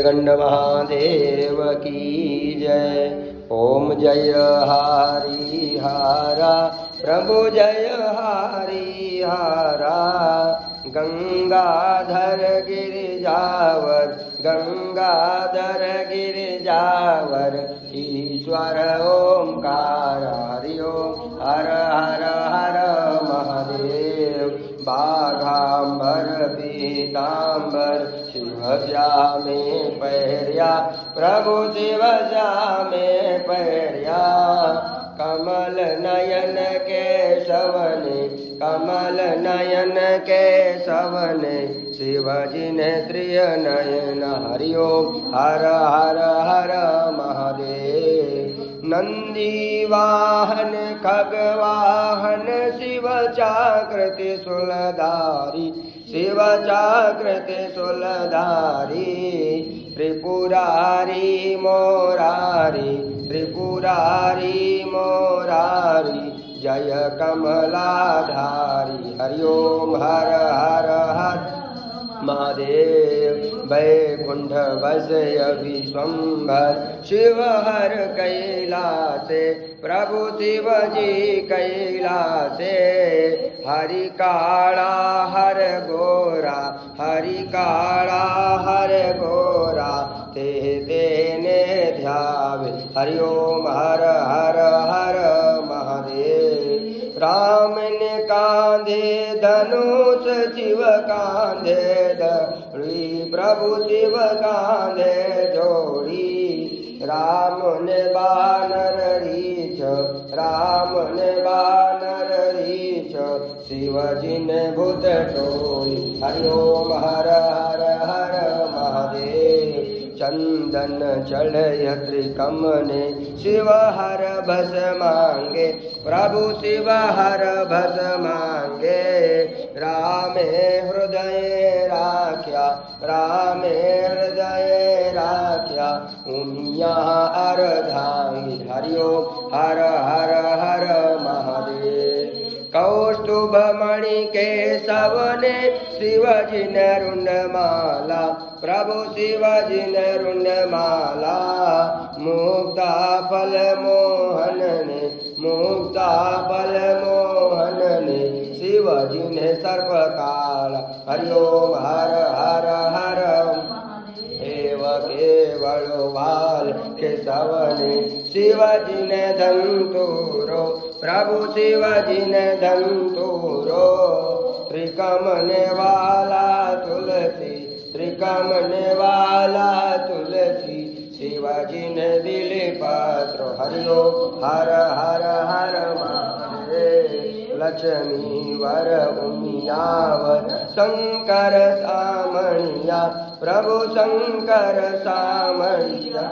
गंड महादेव की जय। ओम जय हरि हरा प्रभु जय हरि हरा। गंगाधर गिरिजावर गंगाधर गिरिजावर ईश्वर ओंकार हरि ओम हर हर हर महादेव। बाघांबर पीतांबर शिव श्यामे पैर्या प्रभु शिव श्यामे पैर्या। कमल नयन केशवने कमल नयन केशवने शिवजी ने त्रिय नयन हरि ओम हर हर हर महादेव। नंदी वाहन खगवाहन शिव चाकृति शूलधारी शिव चाकृति शूलधारी। त्रिपुरारी मोरारी त्रिपुरारी मोरारी जय कमलाधारी हरि ओम हर हर हर महादेव। वैकुंठ वसय विश्वम्भर शिव हर कैलासे प्रभु शिवजी कैलासे। हरि काला हर गोरा हरि काला हर गोरा ते तेने ध्यावे हरि ओम हर हर हर महादेव। राम ने कांधे धनुष शिव कांधे दड़ी प्रभु शिव कांधे जोड़ी। राम ने बानर रीछ राम ने बानर रीछ शिवजी ने भूत टोली हरि ओम हर हर हर महादेव। चंदन चढ़य त्रिकमने शिव हर भस मांगे प्रभु शिव हर भस मांगे। रामे हृदय राख्या रामे हृदय राख्या उमिया अर्धांगी हरि ओम हर हर हर महादेव। कौस्तुभ मणि के सवने शिवजी ने रुंड माला प्रभु शिवजी ने रुंड माला। मुक्ता फल मोहन ने मुक्ता फल मोहन ने शिवजी ने सर्प काला हरि ओम हर हर हर। एव केवल बाल के सवने शिवजी ने धंतुरो प्रभु शिवजी ने धंतुरो। त्रिकमने वाला तुलसी त्रिकमने वाला तुलसी शिवजी ने दिले पात्र हरि ओम हर हर हर महादेव। लक्ष्मी वर उमियावर शंकर सामणिया प्रभु शंकर सामणिया।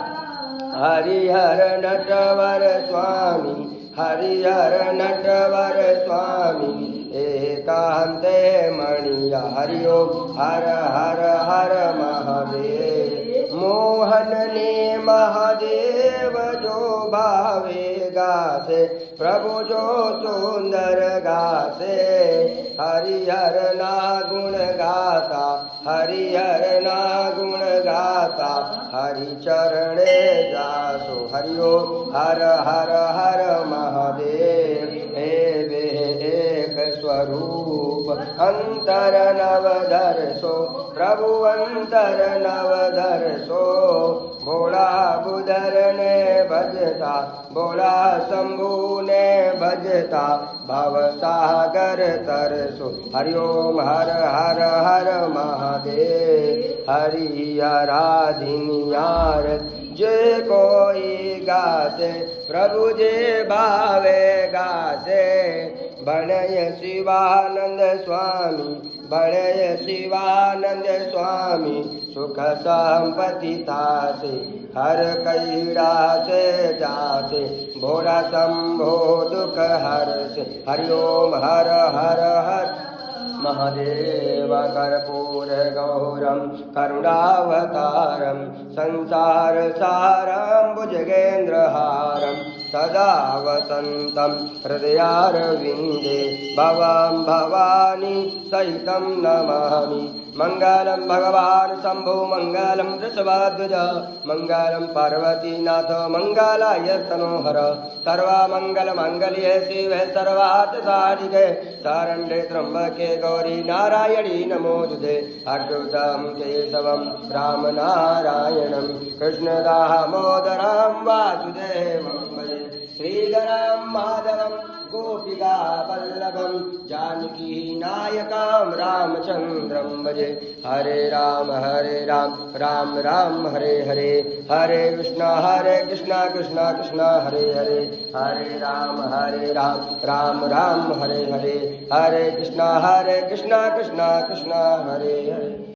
हरिहर नटवर स्वामी हरिहर नटवर स्वामी एकांते मणिया हरि ओम हर हर हर महादेव। मोहन ने महादेव जो भावे गासे प्रभु जो सुंदर गासे। हरिहर ना गुण गाता हरिहर ना गुण गाता हरि चरणे जासो हरि ओम हर हर हर महादेव। हे वे एक स्वरूप अंतर नवधर सो प्रभु अंतर नवधर सो। भोला बुधर ने भजता भोला शंभु ने भजता भव सागर तरसो हरि ओम हर हर हर महादेव। हरि आराधनियार जे कोई गासे प्रभु जे भावे गासे। बणय शिवानंद स्वामी बणय शिवानंद स्वामी सुख संपत्ति तासे हर कैड़ा से जाते भोला शंभो दुख हर से हरि ओम हर हर हर महादेव। कर्पूर गौरम करुणावतारम संसार सारम भुजगेन्द्रहारम सदा वसन्तं हृदयारविन्दे भवां भवानी सहितं नमामि। मंगलम भगवान शंभु मंगलम वृषभाध्वज मंगलम पार्वतीनाथ मंगलाय तनोहर सर्वमंगल मंगल्ये शिवे सर्वार्थ साधिके शरण्ये त्र्यंबके गौरी नारायणी नमोस्तुते अच्युतं केशवं राम नारायणं कृष्णदामोदरं वासुदेवं भजे श्रीधरं माधवं गोपिका वल्लभं जानकी नायकं रामचन्द्रं भजे हरे राम राम राम हरे हरे हरे कृष्ण कृष्ण कृष्ण हरे हरे हरे राम राम राम हरे हरे हरे कृष्ण कृष्ण कृष्ण हरे हरे।